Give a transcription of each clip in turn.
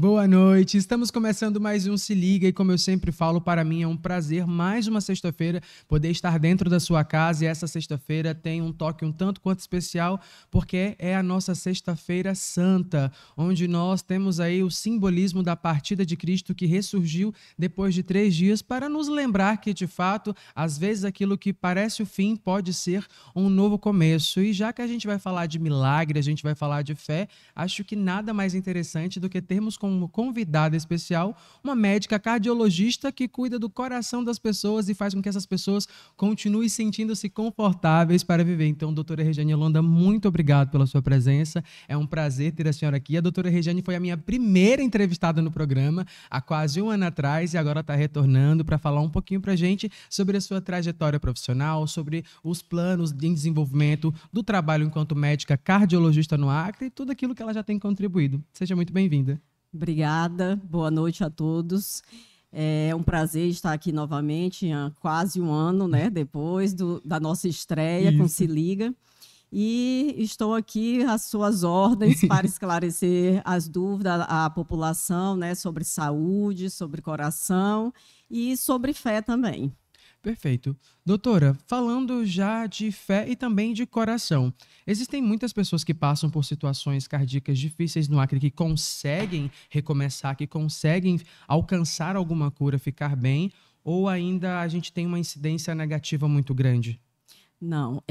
Boa noite, estamos começando mais um Se Liga e como eu sempre falo, para mim é um prazer mais uma sexta-feira poder estar dentro da sua casa e essa sexta-feira tem um toque um tanto quanto especial porque é a nossa Sexta-feira Santa, onde nós temos aí o simbolismo da partida de Cristo que ressurgiu depois de 3 dias para nos lembrar que de fato, às vezes aquilo que parece o fim pode ser um novo começo e já que a gente vai falar de milagre, a gente vai falar de fé, acho que nada mais interessante do que termos como convidada especial uma médica cardiologista que cuida do coração das pessoas e faz com que essas pessoas continuem sentindo-se confortáveis para viver. Então, doutora Regiane Holanda, muito obrigado pela sua presença. É um prazer ter a senhora aqui. A doutora Regiane foi a minha primeira entrevistada no programa há quase um ano atrás e agora está retornando para falar um pouquinho para a gente sobre a sua trajetória profissional, sobre os planos de desenvolvimento do trabalho enquanto médica cardiologista no Acre e tudo aquilo que ela já tem contribuído. Seja muito bem-vinda. Obrigada, boa noite a todos. É um prazer estar aqui novamente, há quase um ano, né, depois da nossa estreia com Se Liga. E estou aqui às suas ordens para esclarecer as dúvidas à população, né, sobre saúde, sobre coração e sobre fé também. Perfeito. Doutora, falando já de fé e também de coração, existem muitas pessoas que passam por situações cardíacas difíceis no Acre que conseguem recomeçar, que conseguem alcançar alguma cura, ficar bem, ou ainda a gente tem uma incidência negativa muito grande? Não,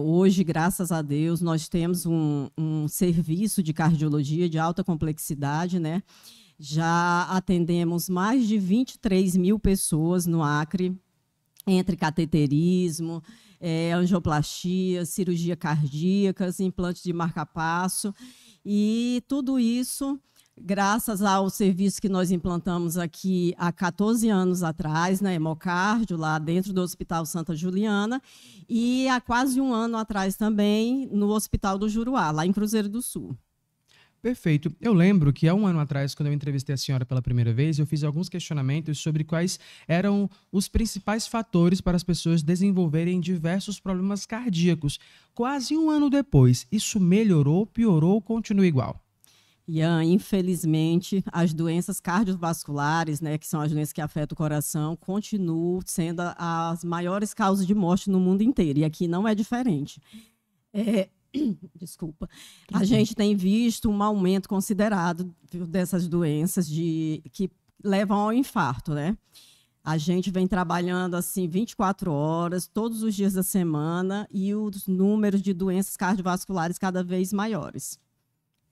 hoje, graças a Deus, nós temos um serviço de cardiologia de alta complexidade, né? Já atendemos mais de 23 mil pessoas no Acre, entre cateterismo, angioplastia, cirurgia cardíaca, implantes de marca-passo, e tudo isso graças ao serviço que nós implantamos aqui há 14 anos atrás, na Hemocárdio, lá dentro do Hospital Santa Juliana, e há quase um ano atrás também no Hospital do Juruá, lá em Cruzeiro do Sul. Perfeito. Eu lembro que há um ano atrás, quando eu entrevistei a senhora pela primeira vez, eu fiz alguns questionamentos sobre quais eram os principais fatores para as pessoas desenvolverem diversos problemas cardíacos. Quase um ano depois, isso melhorou, piorou ou continua igual? Ian, infelizmente, as doenças cardiovasculares, né, que são as doenças que afetam o coração, continuam sendo as maiores causas de morte no mundo inteiro, e aqui não é diferente. Desculpa. A gente tem visto um aumento considerado dessas doenças que levam ao infarto, né? A gente vem trabalhando assim 24 horas, todos os dias da semana, e os números de doenças cardiovasculares cada vez maiores.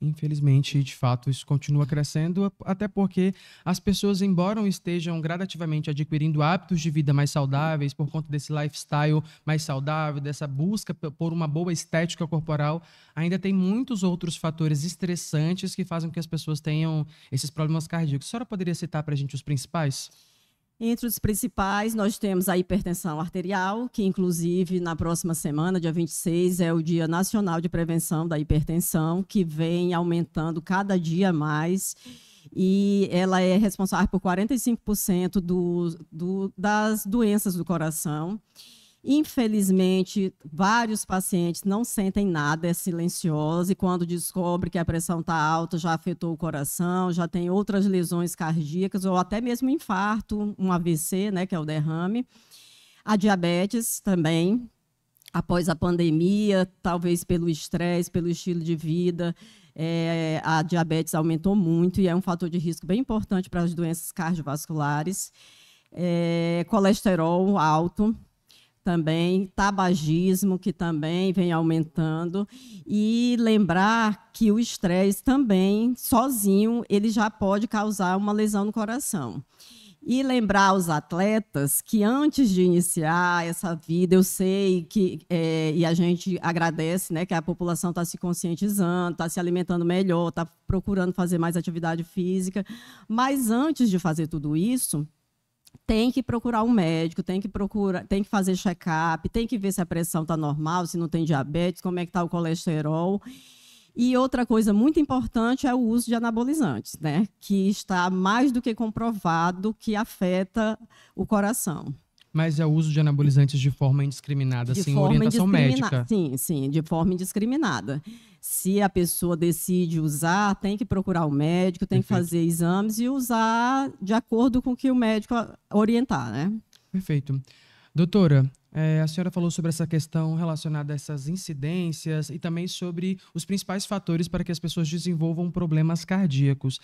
Infelizmente, de fato, isso continua crescendo, até porque as pessoas, embora estejam gradativamente adquirindo hábitos de vida mais saudáveis, por conta desse lifestyle mais saudável, dessa busca por uma boa estética corporal, ainda tem muitos outros fatores estressantes que fazem com que as pessoas tenham esses problemas cardíacos. A senhora poderia citar para a gente os principais? Entre os principais, nós temos a hipertensão arterial, que inclusive na próxima semana, dia 26, é o Dia Nacional de Prevenção da Hipertensão, que vem aumentando cada dia mais, e ela é responsável por 45% das doenças do coração. Infelizmente, vários pacientes não sentem nada, é silenciosa, e quando descobre que a pressão está alta, já afetou o coração, já tem outras lesões cardíacas, ou até mesmo infarto, um AVC, né, que é o derrame. A diabetes também, após a pandemia, talvez pelo estresse, pelo estilo de vida, a diabetes aumentou muito e é um fator de risco bem importante para as doenças cardiovasculares. Colesterol alto, também, tabagismo, que também vem aumentando, e lembrar que o estresse também, sozinho, ele já pode causar uma lesão no coração. E lembrar aos atletas que antes de iniciar essa vida, eu sei que, e a gente agradece, né, que a população está se conscientizando, está se alimentando melhor, está procurando fazer mais atividade física, mas antes de fazer tudo isso, tem que procurar um médico, tem que fazer check-up, tem que ver se a pressão está normal, se não tem diabetes, como é que está o colesterol. E outra coisa muito importante é o uso de anabolizantes, né? Que está mais do que comprovado que afeta o coração. Mas é o uso de anabolizantes de forma indiscriminada, sem orientação médica. Sim, de forma indiscriminada. Se a pessoa decide usar, tem que procurar o médico, tem que fazer exames e usar de acordo com o que o médico orientar, né? Perfeito. Doutora, a senhora falou sobre essa questão relacionada a essas incidências e também sobre os principais fatores para que as pessoas desenvolvam problemas cardíacos.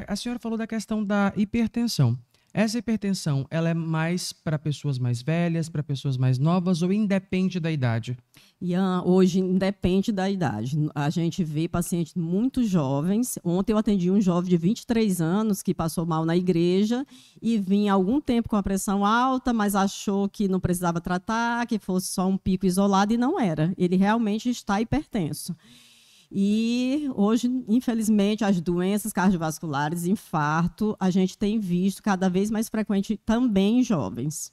A senhora falou da questão da hipertensão. Essa hipertensão, ela é mais para pessoas mais velhas, para pessoas mais novas ou independe da idade? Ian, hoje independe da idade. A gente vê pacientes muito jovens. Ontem eu atendi um jovem de 23 anos que passou mal na igreja e vinha há algum tempo com a pressão alta, mas achou que não precisava tratar, que fosse só um pico isolado e não era. Ele realmente está hipertenso. E hoje, infelizmente, as doenças cardiovasculares, infarto, a gente tem visto cada vez mais frequente também em jovens.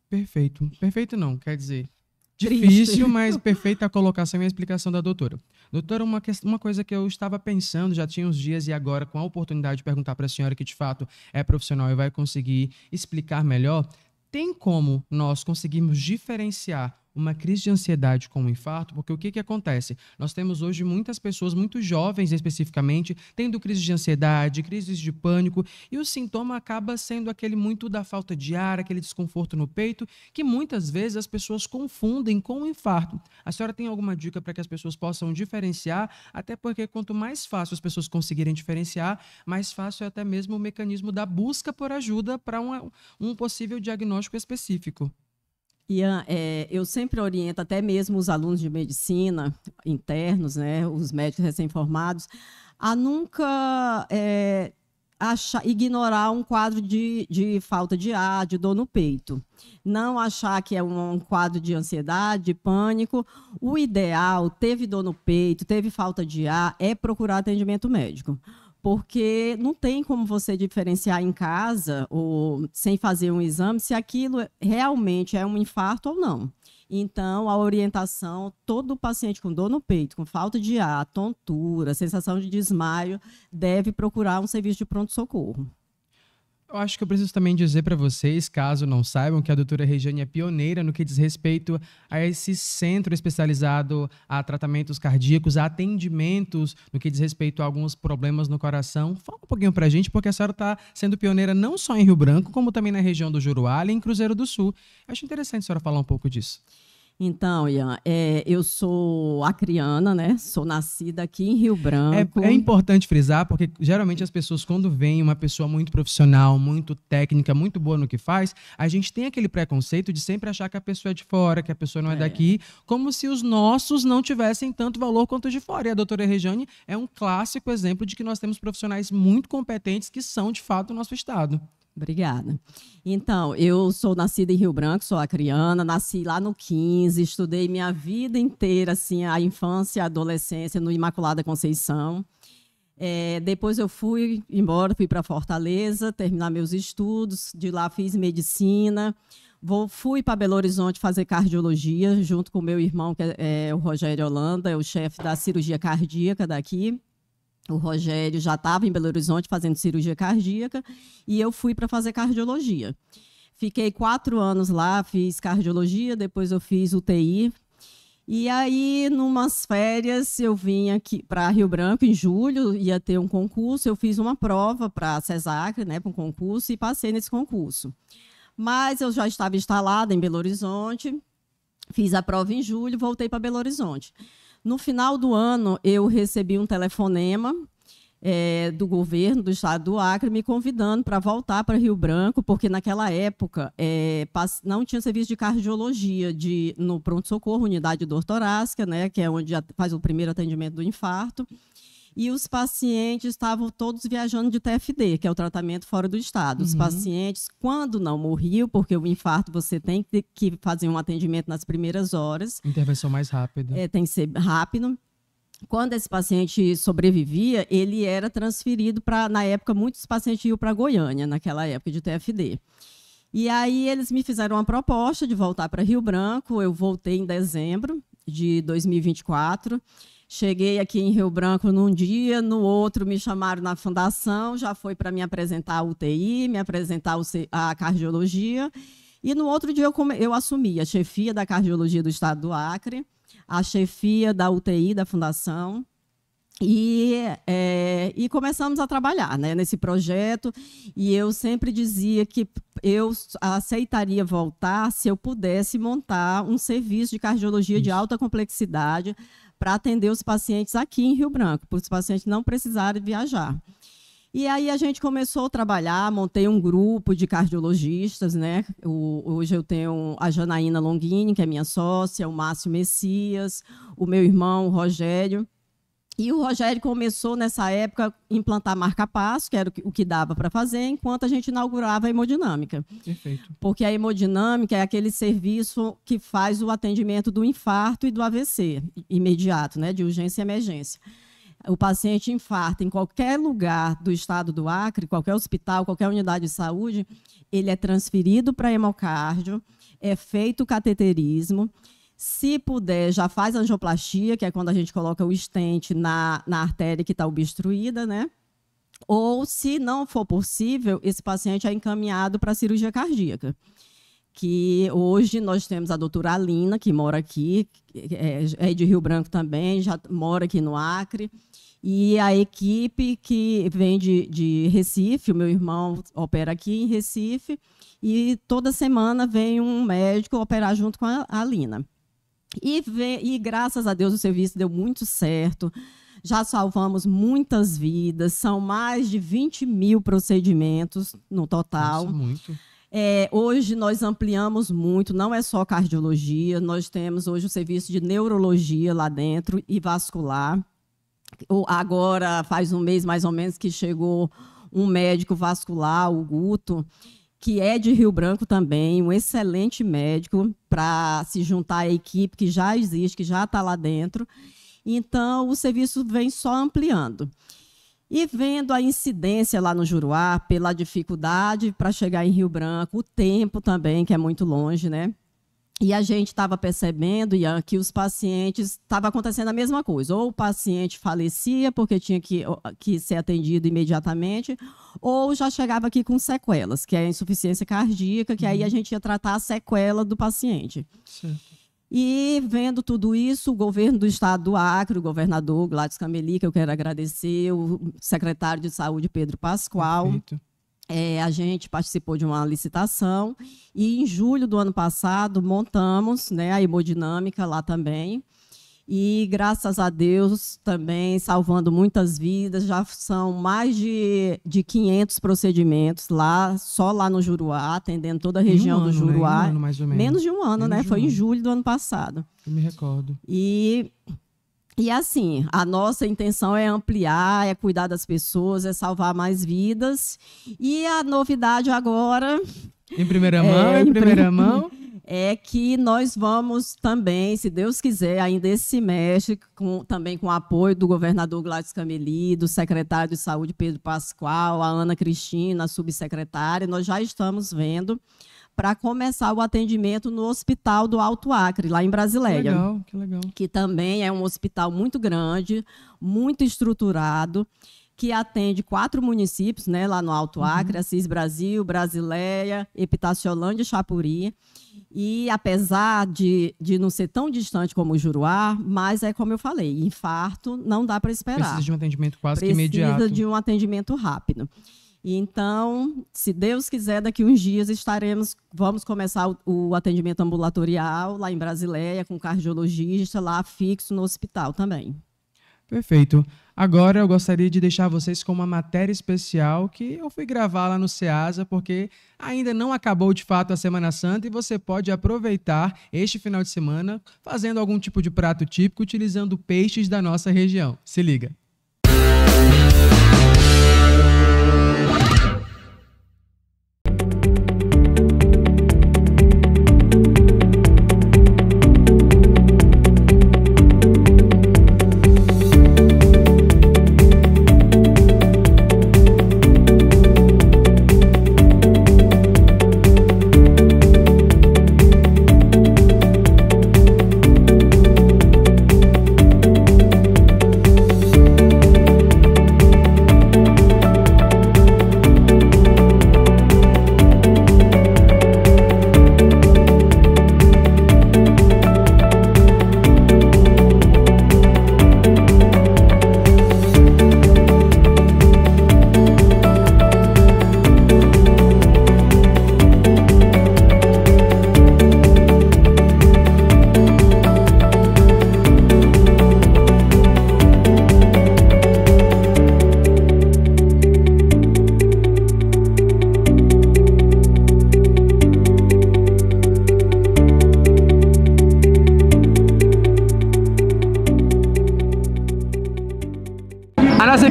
Perfeito. Perfeito não, quer dizer, Triste. difícil, mas perfeita a colocação e a explicação da doutora. Doutora, uma coisa que eu estava pensando, já tinha uns dias e agora com a oportunidade de perguntar para a senhora que de fato é profissional e vai conseguir explicar melhor, tem como nós conseguirmos diferenciar uma crise de ansiedade com um infarto? Porque o que acontece? Nós temos hoje muitas pessoas, muito jovens especificamente, tendo crises de ansiedade, crises de pânico, e o sintoma acaba sendo aquele muito da falta de ar, aquele desconforto no peito, que muitas vezes as pessoas confundem com o infarto. A senhora tem alguma dica para que as pessoas possam diferenciar? Até porque quanto mais fácil as pessoas conseguirem diferenciar, mais fácil é até mesmo o mecanismo da busca por ajuda para um possível diagnóstico específico. Ian, eu sempre oriento até mesmo os alunos de medicina internos, né, os médicos recém-formados, a nunca ignorar um quadro de falta de ar, de dor no peito. Não achar que é um quadro de ansiedade, de pânico. O ideal, teve dor no peito, teve falta de ar, é procurar atendimento médico. Porque não tem como você diferenciar em casa ou sem fazer um exame se aquilo realmente é um infarto ou não. Então, a orientação, todo paciente com dor no peito, com falta de ar, tontura, sensação de desmaio, deve procurar um serviço de pronto-socorro. Eu acho que eu preciso também dizer para vocês, caso não saibam, que a doutora Regiane é pioneira no que diz respeito a esse centro especializado a tratamentos cardíacos, a atendimentos no que diz respeito a alguns problemas no coração. Fala um pouquinho para a gente, porque a senhora está sendo pioneira não só em Rio Branco, como também na região do Juruá e em Cruzeiro do Sul. Eu acho interessante a senhora falar um pouco disso. Então, Ian, eu sou acriana, né? Sou nascida aqui em Rio Branco. É importante frisar, porque geralmente as pessoas, quando vem uma pessoa muito profissional, muito técnica, muito boa no que faz, a gente tem aquele preconceito de sempre achar que a pessoa é de fora, que a pessoa não é daqui, como se os nossos não tivessem tanto valor quanto os de fora. E a doutora Regiane é um clássico exemplo de que nós temos profissionais muito competentes que são, de fato, do nosso estado. Obrigada. Então, eu sou nascida em Rio Branco, sou acriana, nasci lá no 15, estudei minha vida inteira, assim, a infância e a adolescência no Imaculada Conceição. Depois eu fui embora, fui para Fortaleza, terminar meus estudos, de lá fiz medicina, fui para Belo Horizonte fazer cardiologia, junto com o meu irmão, que é o Rogério Holanda, é o chefe da cirurgia cardíaca daqui. O Rogério já estava em Belo Horizonte fazendo cirurgia cardíaca e eu fui para fazer cardiologia. Fiquei 4 anos lá, fiz cardiologia, depois eu fiz UTI. E aí, numas férias, eu vim aqui para Rio Branco em julho, ia ter um concurso, eu fiz uma prova para a CESAC, né, para um concurso, e passei nesse concurso. Mas eu já estava instalada em Belo Horizonte, fiz a prova em julho, voltei para Belo Horizonte. No final do ano, eu recebi um telefonema do governo do estado do Acre me convidando para voltar para Rio Branco, porque naquela época não tinha serviço de cardiologia no pronto-socorro, unidade de dor torácica, né, que é onde faz o primeiro atendimento do infarto. E os pacientes estavam todos viajando de TFD, que é o tratamento fora do estado. Os pacientes, quando não morriam, porque o infarto você tem que fazer um atendimento nas primeiras horas. Intervenção mais rápida. Tem que ser rápido. Quando esse paciente sobrevivia, ele era transferido para, na época, muitos pacientes iam para Goiânia, naquela época de TFD. E aí eles me fizeram uma proposta de voltar para Rio Branco. Eu voltei em dezembro de 2024. Cheguei aqui em Rio Branco num dia, no outro me chamaram na fundação, já foi para me apresentar a UTI, me apresentar a cardiologia. E no outro dia eu assumi a chefia da cardiologia do estado do Acre, a chefia da UTI da Fundação, e começamos a trabalhar, né, nesse projeto. E eu sempre dizia que eu aceitaria voltar se eu pudesse montar um serviço de cardiologia de alta complexidade para atender os pacientes aqui em Rio Branco, para os pacientes não precisarem viajar. E aí a gente começou a trabalhar, montei um grupo de cardiologistas, né? Hoje eu tenho a Janaína Longini, que é minha sócia, o Márcio Messias, o meu irmão, o Rogério. E o Rogério começou, nessa época, a implantar marca-passo, que era o que dava para fazer, enquanto a gente inaugurava a hemodinâmica. Perfeito. Porque a hemodinâmica é aquele serviço que faz o atendimento do infarto e do AVC, imediato, né, de urgência e emergência. O paciente infarta em qualquer lugar do estado do Acre, qualquer hospital, qualquer unidade de saúde, ele é transferido para hemocárdio, é feito o cateterismo. Se puder, já faz angioplastia, que é quando a gente coloca o stent na artéria que está obstruída, né? Ou, se não for possível, esse paciente é encaminhado para a cirurgia cardíaca. Que hoje nós temos a doutora Alina, que mora aqui, é de Rio Branco também, já mora aqui no Acre. E a equipe que vem de Recife, o meu irmão opera aqui em Recife, e toda semana vem um médico operar junto com a Alina. E graças a Deus o serviço deu muito certo, já salvamos muitas vidas, são mais de 20 mil procedimentos no total. Nossa, muito. Hoje nós ampliamos muito, não é só cardiologia, nós temos hoje o serviço de neurologia lá dentro e vascular. Agora faz um mês mais ou menos que chegou um médico vascular, o Guto, que é de Rio Branco também, um excelente médico, para se juntar à equipe que já existe, que já está lá dentro. Então, o serviço vem só ampliando. E vendo a incidência lá no Juruá, pela dificuldade para chegar em Rio Branco, o tempo também, que é muito longe, né? E a gente estava percebendo, Ian, que os pacientes, estava acontecendo a mesma coisa. Ou o paciente falecia porque tinha que ser atendido imediatamente, ou já chegava aqui com sequelas, que é a insuficiência cardíaca, que aí a gente ia tratar a sequela do paciente. Certo. E vendo tudo isso, o governo do estado do Acre, o governador Gladys Cameli, que eu quero agradecer, o secretário de Saúde, Pedro Pascoal. Perfeito. A gente participou de uma licitação e, em julho do ano passado, montamos, né, a hemodinâmica lá também. E, graças a Deus, também salvando muitas vidas. Já são mais de 500 procedimentos lá, só lá no Juruá, atendendo toda a região do Juruá. Né? Um ano, mais ou menos. Menos de um ano, né? Foi em julho do ano passado. Eu me recordo. E assim, a nossa intenção é ampliar, é cuidar das pessoas, é salvar mais vidas. E a novidade agora... Em primeira mão, é que nós vamos também, se Deus quiser, ainda esse semestre, também com o apoio do governador Gladys Cameli, do secretário de Saúde Pedro Pascoal, a Ana Cristina, a subsecretária, nós já estamos vendo para começar o atendimento no Hospital do Alto Acre, lá em Brasileia. Que legal. Que também é um hospital muito grande, muito estruturado, que atende 4 municípios, né, lá no Alto Acre, Assis Brasil, Brasileia, Epitaciolândia e Chapuri. E apesar de não ser tão distante como o Juruá, mas é como eu falei, infarto não dá para esperar. Precisa de um atendimento quase que imediato. Precisa de um atendimento rápido. Então, se Deus quiser, daqui uns dias vamos começar o atendimento ambulatorial lá em Brasileia, com cardiologista lá fixo no hospital também. Perfeito. Agora eu gostaria de deixar vocês com uma matéria especial que eu fui gravar lá no Ceasa, porque ainda não acabou de fato a Semana Santa e você pode aproveitar este final de semana fazendo algum tipo de prato típico utilizando peixes da nossa região. Se liga.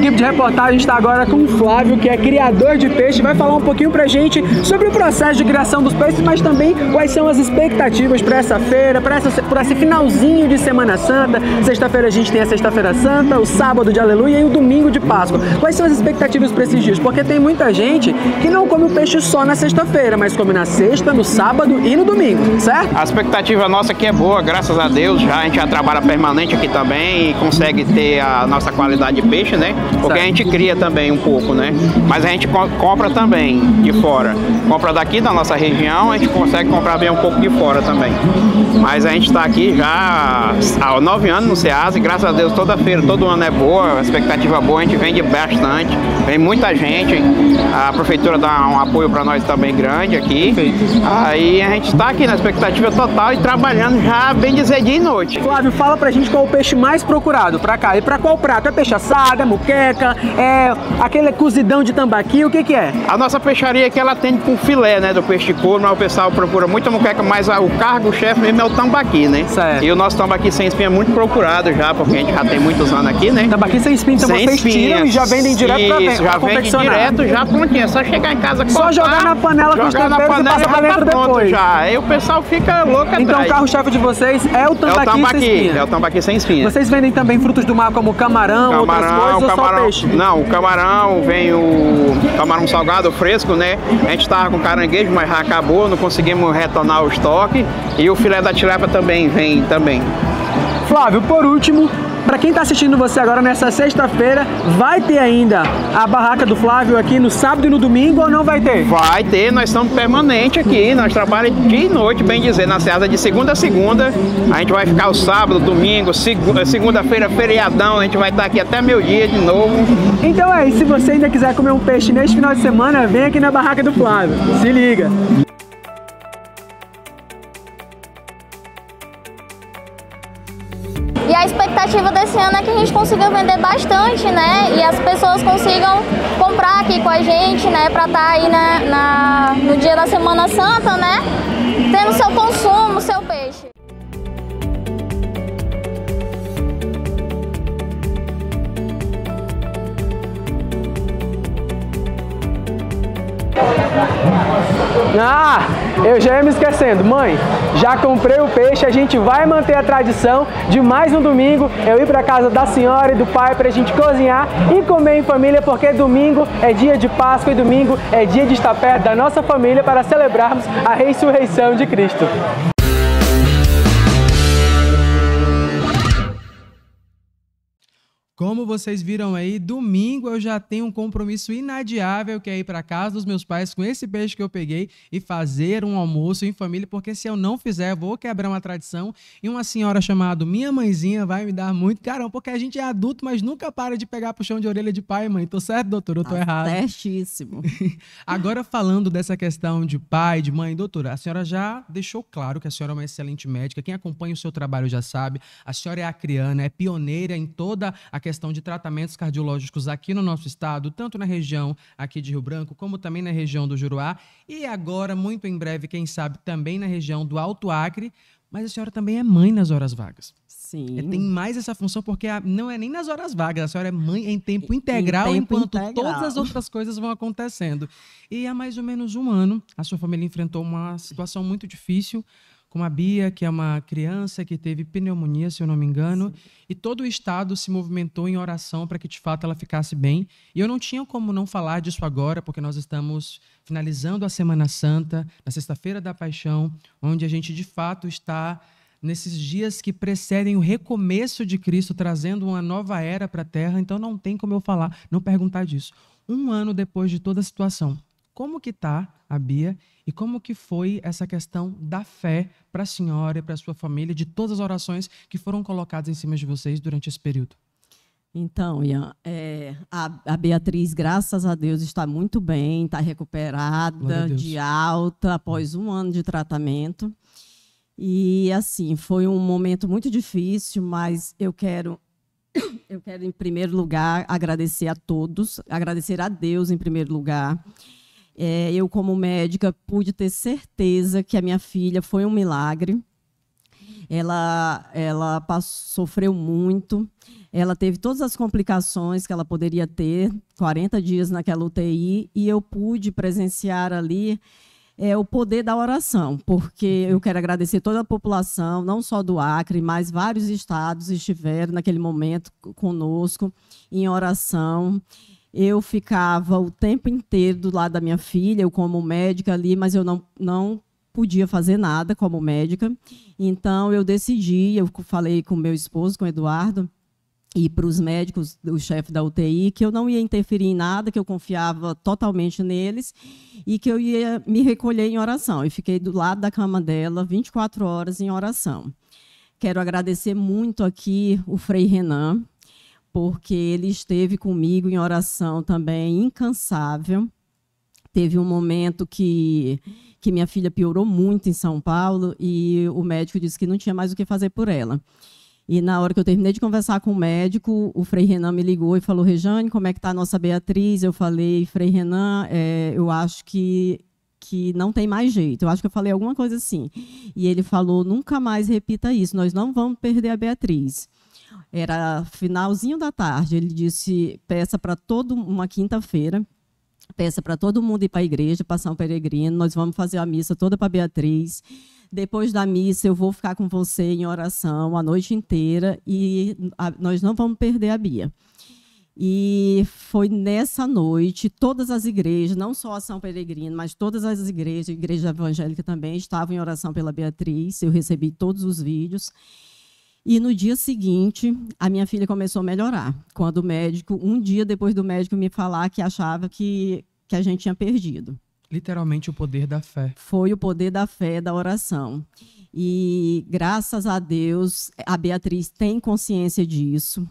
equipe de reportagem está agora com o Flávio, que é criador de peixe, vai falar um pouquinho pra gente sobre o processo de criação dos peixes, mas também quais são as expectativas para essa feira, para esse finalzinho de Semana Santa. Sexta-feira a gente tem a Sexta-feira Santa, o sábado de Aleluia e o domingo de Páscoa. Quais são as expectativas para esses dias? Porque tem muita gente que não come o peixe só na sexta-feira, mas come na sexta, no sábado e no domingo, certo? A expectativa nossa aqui é boa, graças a Deus. A gente já trabalha permanente aqui também e consegue ter a nossa qualidade de peixe, né? Porque certo. A gente cria também um pouco, né? Mas a gente compra também de fora. Compra daqui da nossa região, a gente consegue comprar bem um pouco de fora também. Mas a gente está aqui já há 9 anos no Ceasa e graças a Deus toda feira, todo ano é boa, a expectativa é boa, a gente vende bastante, vem muita gente, a prefeitura dá um apoio para nós também grande aqui. Aí a gente está aqui na expectativa total e trabalhando já bem dizer dia e noite. Flávio, fala pra gente qual é o peixe mais procurado pra cá. E pra qual prato? É peixe assado, é muqueca, é aquele cozidão de tambaqui, o que que é? A nossa peixaria aqui ela atende com filé, né, do peixe de couro, mas o pessoal procura muito a muqueca, mas o cargo-chefe mesmo é o tambaqui, né? Certo. E o nosso tambaqui sem espinha é muito procurado já, porque a gente já tem muitos anos aqui, né? Tambaqui sem espinha, então vocês tiram e já vendem direto pra vender, já vende direto, já prontinho, é só chegar em casa, só jogar na panela com os temperos e passar pra dentro depois. Já. Aí o pessoal fica louco atrás. Então o carro-chefe de vocês é o tambaqui sem espinha? É o tambaqui sem espinha. Vocês vendem também frutos do mar como camarão, outras coisas, ou só peixe? Não, o camarão, vem o camarão salgado, fresco, né? A gente tava com caranguejo, mas já acabou, não conseguimos retornar o estoque. E o filé da tilápia também vem também. Flávio, por último, para quem está assistindo você agora nessa sexta-feira, vai ter ainda a barraca do Flávio aqui no sábado e no domingo ou não vai ter? Vai ter, nós estamos permanente aqui, nós trabalhamos dia e noite, bem dizer, na Ceasa de segunda a segunda. A gente vai ficar o sábado, domingo, segunda-feira, feriadão, a gente vai estar aqui até meio-dia de novo. Então é isso, se você ainda quiser comer um peixe neste final de semana, vem aqui na barraca do Flávio, se liga! E a expectativa desse ano é que a gente consiga vender bastante, né? E as pessoas consigam comprar aqui com a gente, né? Para estar aí no dia da Semana Santa, né? Tendo seu consumo, seu peixe. Ah, eu já ia me esquecendo. Mãe, já comprei o peixe, a gente vai manter a tradição de mais um domingo eu ir para casa da senhora e do pai para a gente cozinhar e comer em família, porque domingo é dia de Páscoa e domingo é dia de estar perto da nossa família para celebrarmos a ressurreição de Cristo. Como vocês viram aí, domingo eu já tenho um compromisso inadiável, que é ir para casa dos meus pais com esse peixe que eu peguei e fazer um almoço em família, porque se eu não fizer, eu vou quebrar uma tradição e uma senhora chamada minha mãezinha vai me dar muito carão, porque a gente é adulto, mas nunca para de pegar puxão de orelha de pai e mãe. Tô certo, doutor? Eu tô errado? Certíssimo. Agora, falando dessa questão de pai, de mãe, doutora, a senhora já deixou claro que a senhora é uma excelente médica, quem acompanha o seu trabalho já sabe, a senhora é acriana, é pioneira em toda a questão de tratamentos cardiológicos aqui no nosso estado, tanto na região aqui de Rio Branco, como também na região do Juruá, e agora, muito em breve, quem sabe, também na região do Alto Acre, mas a senhora também é mãe nas horas vagas. Sim. Tem mais essa função, porque não é nem nas horas vagas, a senhora é mãe em tempo integral, enquanto todas as outras coisas vão acontecendo. E há mais ou menos um ano, a sua família enfrentou uma situação muito difícil, com a Bia, que é uma criança que teve pneumonia, se eu não me engano, sim, e todo o estado se movimentou em oração para que, de fato, ela ficasse bem. E eu não tinha como não falar disso agora, porque nós estamos finalizando a Semana Santa, na Sexta-feira da Paixão, onde a gente, de fato, está nesses dias que precedem o recomeço de Cristo, trazendo uma nova era para a Terra. Então, não tem como eu falar, não perguntar disso. Um ano depois de toda a situação, como que está a Bia e como que foi essa questão da fé para a senhora e para a sua família, de todas as orações que foram colocadas em cima de vocês durante esse período? Então, Ian, a Beatriz, graças a Deus, está muito bem, está recuperada, de alta, após um ano de tratamento. E, assim, foi um momento muito difícil, mas eu quero, em primeiro lugar, agradecer a todos, agradecer a Deus, em primeiro lugar. Eu, como médica, pude ter certeza que a minha filha foi um milagre. Ela sofreu muito, ela teve todas as complicações que ela poderia ter, 40 dias naquela UTI, e eu pude presenciar ali o poder da oração, porque eu quero agradecer toda a população, não só do Acre, mas vários estados estiveram naquele momento conosco em oração. Eu ficava o tempo inteiro do lado da minha filha, eu como médica ali, mas eu não podia fazer nada como médica. Então, eu decidi, eu falei com meu esposo, com o Eduardo, e para os médicos, o chefe da UTI, que eu não ia interferir em nada, que eu confiava totalmente neles e que eu ia me recolher em oração. E fiquei do lado da cama dela 24 horas em oração. Quero agradecer muito aqui o Frei Renan, porque ele esteve comigo em oração também, incansável. Teve um momento que minha filha piorou muito em São Paulo e o médico disse que não tinha mais o que fazer por ela. E na hora que eu terminei de conversar com o médico, o Frei Renan me ligou e falou: Rejane, como é que está a nossa Beatriz? Eu falei: Frei Renan, eu acho que não tem mais jeito. Eu acho que eu falei alguma coisa assim. E ele falou: nunca mais repita isso, nós não vamos perder a Beatriz. Era finalzinho da tarde. Ele disse: peça para uma quinta-feira, peça para todo mundo ir para a igreja, para São Peregrino, nós vamos fazer a missa toda para Beatriz. Depois da missa, eu vou ficar com você em oração a noite inteira e nós não vamos perder a Bia. E foi nessa noite, todas as igrejas, não só a São Peregrino, mas todas as igrejas, a igreja evangélica também, estavam em oração pela Beatriz. Eu recebi todos os vídeos. E no dia seguinte, a minha filha começou a melhorar. Quando o médico, um dia depois do médico me falar que achava que a gente tinha perdido. Literalmente o poder da fé. Foi o poder da fé, da oração. E, graças a Deus, a Beatriz tem consciência disso.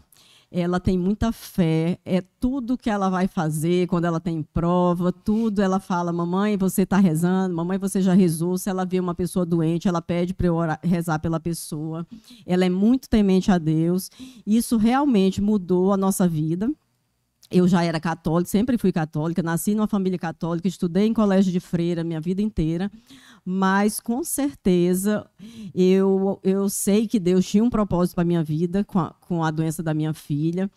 Ela tem muita fé. Tudo que ela vai fazer, quando ela tem prova, tudo ela fala: mamãe, você está rezando? Mamãe, você já rezou? Se ela vê uma pessoa doente, ela pede para eu rezar pela pessoa. Ela é muito temente a Deus. Isso realmente mudou a nossa vida. Eu já era católica, sempre fui católica, nasci numa família católica, estudei em colégio de freira minha vida inteira, mas, com certeza, eu sei que Deus tinha um propósito para a minha vida com a doença da minha filha.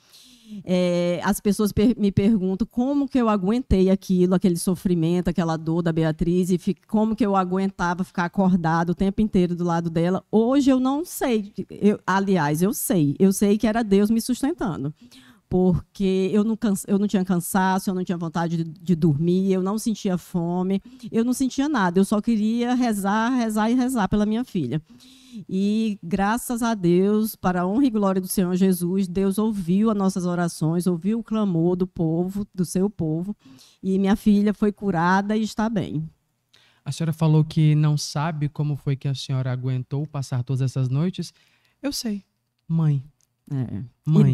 As pessoas me perguntam como que eu aguentei aquele sofrimento, aquela dor da Beatriz, e como que eu aguentava ficar acordada o tempo inteiro do lado dela. Hoje eu não sei, aliás, eu sei que era Deus me sustentando. Porque eu não tinha cansaço, eu não tinha vontade de dormir, eu não sentia fome, eu não sentia nada, eu só queria rezar, rezar e rezar pela minha filha. E, graças a Deus, para a honra e glória do Senhor Jesus, Deus ouviu as nossas orações, ouviu o clamor do povo, do seu povo, e minha filha foi curada e está bem. A senhora falou que não sabe como foi que a senhora aguentou passar todas essas noites. Eu sei, mãe. Mãe. E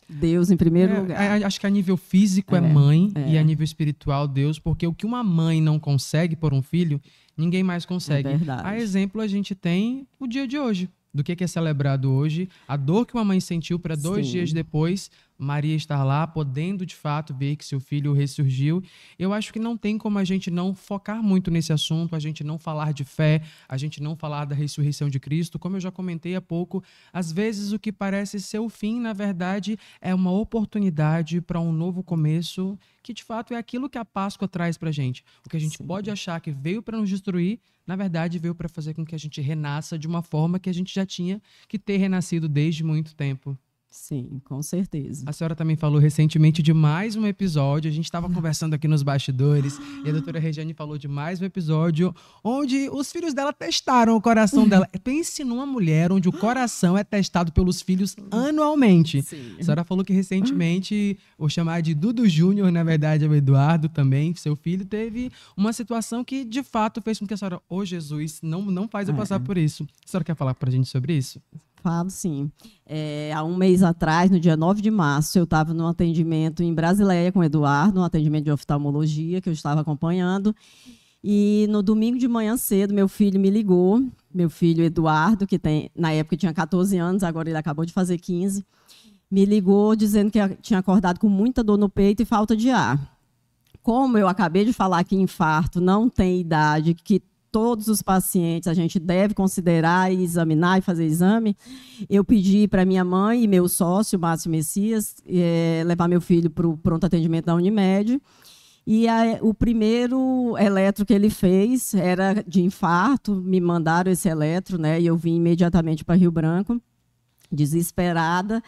Deus em primeiro lugar. Acho que a nível físico é mãe e a nível espiritual Deus, porque o que uma mãe não consegue por um filho, ninguém mais consegue. É verdade. A exemplo, a gente tem o dia de hoje, do que é celebrado hoje, a dor que uma mãe sentiu para 2 dias depois, Maria estar lá, podendo de fato ver que seu filho ressurgiu. Eu acho que não tem como a gente não focar muito nesse assunto, a gente não falar de fé, a gente não falar da ressurreição de Cristo. Como eu já comentei há pouco, às vezes o que parece ser o fim, na verdade, é uma oportunidade para um novo começo, que de fato é aquilo que a Páscoa traz para a gente. O que a gente pode achar que veio para nos destruir, na verdade veio para fazer com que a gente renasça de uma forma que a gente já tinha que ter renascido desde muito tempo. Sim, com certeza. A senhora também falou recentemente de mais um episódio. A gente estava conversando aqui nos bastidores e a doutora Rejane falou de mais um episódio onde os filhos dela testaram o coração dela. Pense numa mulher onde o coração é testado pelos filhos anualmente. Sim. A senhora falou que recentemente, vou chamar de Dudu Júnior, na verdade é o Eduardo também, seu filho, teve uma situação que de fato fez com que a senhora, Jesus, não faz eu passar por isso. A senhora quer falar pra gente sobre isso? Falo, sim. Há um mês atrás, no dia 9 de março, eu estava num atendimento em Brasileia com o Eduardo, um atendimento de oftalmologia que eu estava acompanhando. E no domingo de manhã cedo, meu filho me ligou, meu filho Eduardo, que na época tinha 14 anos, agora ele acabou de fazer 15, me ligou dizendo que tinha acordado com muita dor no peito e falta de ar. Como eu acabei de falar que infarto não tem idade, que todos os pacientes a gente deve considerar e examinar e fazer exame, eu pedi para minha mãe e meu sócio, Márcio Messias, levar meu filho para o pronto atendimento da Unimed. E o primeiro eletro que ele fez era de infarto, me mandaram esse eletro, né, e eu vim imediatamente para Rio Branco, desesperada,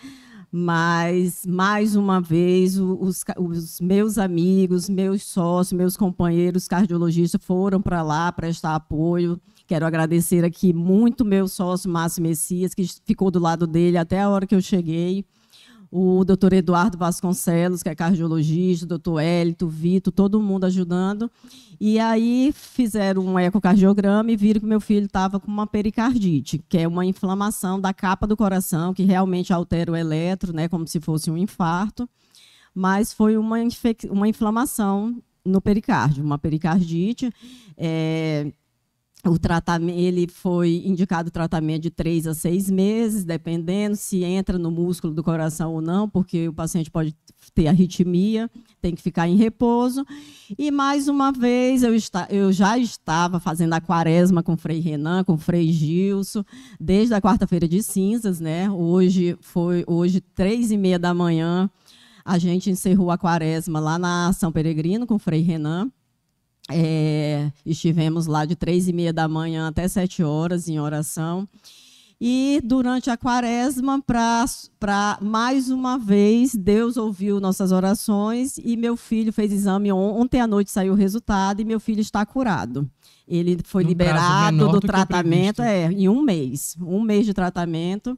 mas, mais uma vez, os meus amigos, meus sócios, meus companheiros cardiologistas foram para lá prestar apoio. Quero agradecer aqui muito meu sócio, Márcio Messias, que ficou do lado dele até a hora que eu cheguei. O doutor Eduardo Vasconcelos, que é cardiologista, o doutor Hélito, Vitor, todo mundo ajudando. E aí fizeram um ecocardiograma e viram que meu filho estava com uma pericardite, que é uma inflamação da capa do coração, que realmente altera o eletro, né, como se fosse um infarto. Mas foi uma inflamação no pericárdio, uma pericardite. O tratamento, ele foi indicado tratamento de 3 a 6 meses, dependendo se entra no músculo do coração ou não, porque o paciente pode ter arritmia, tem que ficar em repouso. E, mais uma vez, eu já estava fazendo a quaresma com o Frei Renan, com o Frei Gilson, desde a quarta-feira de cinzas, né? Hoje, 3h30 da manhã, a gente encerrou a quaresma lá na São Peregrino, com o Frei Renan. Estivemos lá de 3h30 da manhã até 7 horas em oração. E durante a quaresma, mais uma vez, Deus ouviu nossas orações e meu filho fez exame ontem à noite, saiu o resultado e meu filho está curado. Ele foi liberado do tratamento em um mês de tratamento.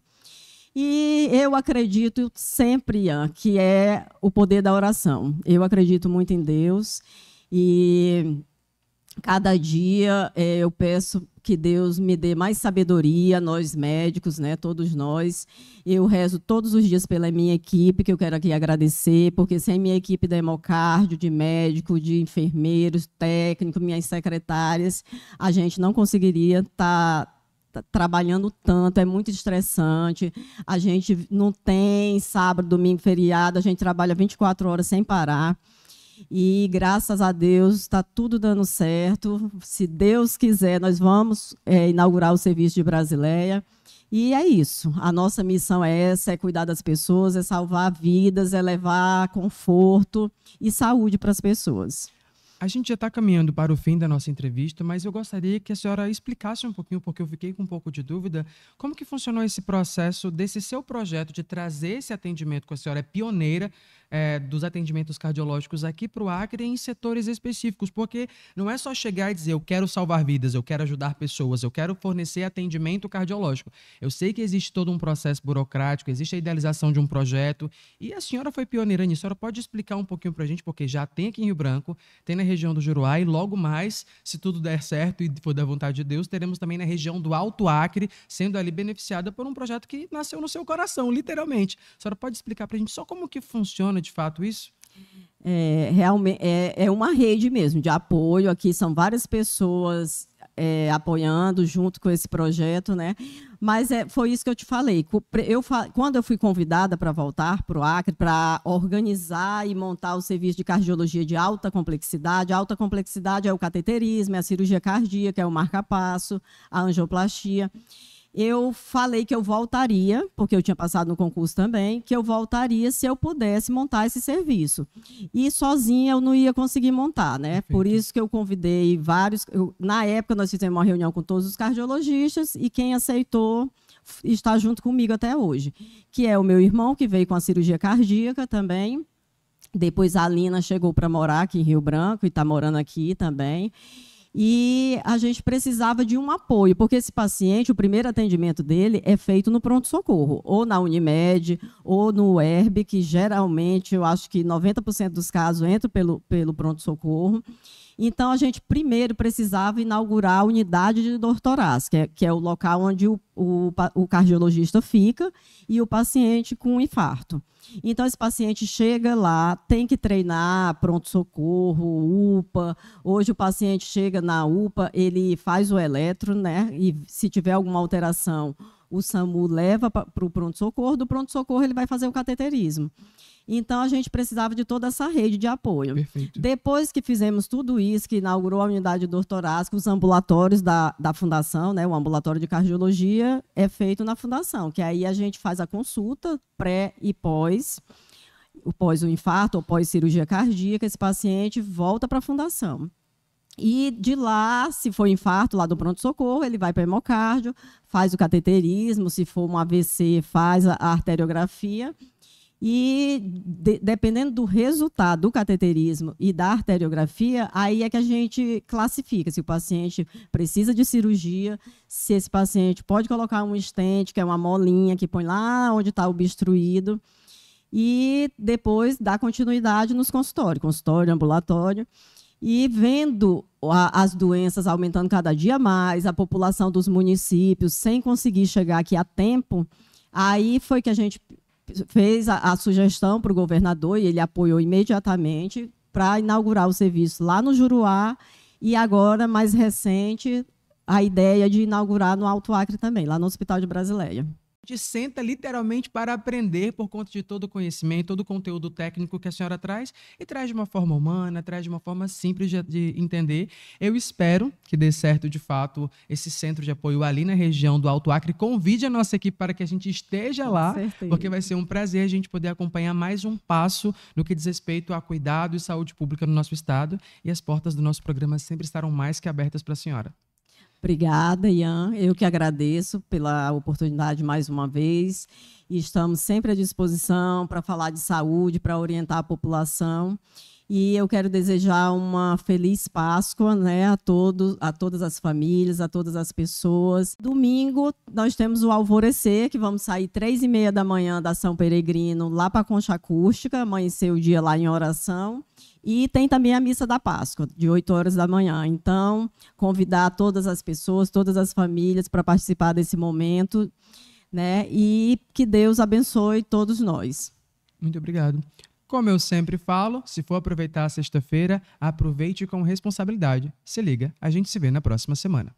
E eu acredito sempre, Ian, que é o poder da oração. Eu acredito muito em Deus. E cada dia eu peço que Deus me dê mais sabedoria, nós médicos, né, todos nós. Eu rezo todos os dias pela minha equipe, que eu quero aqui agradecer, porque sem minha equipe de hemocárdio, de médico, de enfermeiros, técnico, minhas secretárias, a gente não conseguiria estar trabalhando tanto, é muito estressante. A gente não tem sábado, domingo, feriado, a gente trabalha 24 horas sem parar. E, graças a Deus, está tudo dando certo. Se Deus quiser, nós vamos inaugurar o serviço de Brasileia. E é isso. A nossa missão é essa, é cuidar das pessoas, é salvar vidas, é levar conforto e saúde para as pessoas. A gente já está caminhando para o fim da nossa entrevista, mas eu gostaria que a senhora explicasse um pouquinho, porque eu fiquei com um pouco de dúvida, como que funcionou esse processo desse seu projeto de trazer esse atendimento, que a senhora é pioneira dos atendimentos cardiológicos aqui para o Acre em setores específicos, porque não é só chegar e dizer eu quero salvar vidas, eu quero ajudar pessoas, eu quero fornecer atendimento cardiológico. Eu sei que existe todo um processo burocrático, existe a idealização de um projeto, e a senhora foi pioneira nisso. A senhora pode explicar um pouquinho para a gente, porque já tem aqui em Rio Branco, tem na região do Juruá, e logo mais, se tudo der certo e for da vontade de Deus, teremos também na região do Alto Acre, sendo ali beneficiada por um projeto que nasceu no seu coração, literalmente. A senhora pode explicar para a gente só como que funciona de fato isso? Realmente é uma rede mesmo de apoio. Aqui são várias pessoas apoiando junto com esse projeto, né? Mas foi isso que eu te falei. Quando eu fui convidada para voltar para o Acre, para organizar e montar o serviço de cardiologia de alta complexidade é o cateterismo, é a cirurgia cardíaca, é o marca-passo, a angioplastia. Eu falei que eu voltaria, porque eu tinha passado no concurso também, que eu voltaria se eu pudesse montar esse serviço. E sozinha eu não ia conseguir montar, né? Perfeito. Por isso que eu convidei vários... na época, nós fizemos uma reunião com todos os cardiologistas e quem aceitou está junto comigo até hoje, que é o meu irmão, que veio com a cirurgia cardíaca também. Depois a Alina chegou para morar aqui em Rio Branco e está morando aqui também. E a gente precisava de um apoio, porque esse paciente, o primeiro atendimento dele é feito no pronto-socorro, ou na Unimed, ou no UERB, que geralmente, eu acho que 90% dos casos entram pelo pronto-socorro. Então, a gente primeiro precisava inaugurar a unidade de dor torácica, que é o local onde o o cardiologista fica e o paciente com infarto. Então, esse paciente chega lá, tem que treinar pronto-socorro, UPA. Hoje, o paciente chega na UPA, ele faz o eletro, né? E se tiver alguma alteração, o SAMU leva para o pronto-socorro. Do pronto-socorro, ele vai fazer o cateterismo. Então, a gente precisava de toda essa rede de apoio. Perfeito. Depois que fizemos tudo isso, que inaugurou a unidade de dor torácica, os ambulatórios da Fundação, né, o ambulatório de cardiologia é feito na Fundação, que aí a gente faz a consulta pré e pós o infarto ou pós-cirurgia cardíaca, esse paciente volta para a Fundação. E de lá, se for infarto, lá do pronto-socorro, ele vai para o hemocárdio, faz o cateterismo, se for um AVC, faz a arteriografia. E, dependendo do resultado do cateterismo e da arteriografia, aí é que a gente classifica se o paciente precisa de cirurgia, se esse paciente pode colocar um stent, que é uma molinha que põe lá onde está obstruído, e depois dá continuidade nos consultórios, consultório, ambulatório. E vendo as doenças aumentando cada dia mais, a população dos municípios sem conseguir chegar aqui a tempo, aí foi que a gente fez a sugestão para o governador e ele apoiou imediatamente para inaugurar o serviço lá no Juruá e agora, mais recente, a ideia de inaugurar no Alto Acre também, lá no Hospital de Brasileia. A gente senta literalmente para aprender por conta de todo o conhecimento, todo o conteúdo técnico que a senhora traz e traz de uma forma humana, traz de uma forma simples de entender. Eu espero que dê certo, de fato, esse centro de apoio ali na região do Alto Acre. Convide a nossa equipe para que a gente esteja lá, porque vai ser um prazer a gente poder acompanhar mais um passo no que diz respeito a cuidado e saúde pública no nosso estado, e as portas do nosso programa sempre estarão mais que abertas para a senhora. Obrigada, Ian. Eu que agradeço pela oportunidade mais uma vez. E estamos sempre à disposição para falar de saúde, para orientar a população. E eu quero desejar uma feliz Páscoa, né, a todas as famílias, a todas as pessoas. Domingo, nós temos o Alvorecer, que vamos sair 3h30 da manhã da São Peregrino, lá para a Concha Acústica, amanhecer o dia lá em oração. E tem também a Missa da Páscoa, de 8 horas da manhã. Então, convidar todas as pessoas, todas as famílias para participar desse momento, né? E que Deus abençoe todos nós. Muito obrigado. Como eu sempre falo, se for aproveitar a sexta-feira, aproveite com responsabilidade. Se liga, a gente se vê na próxima semana.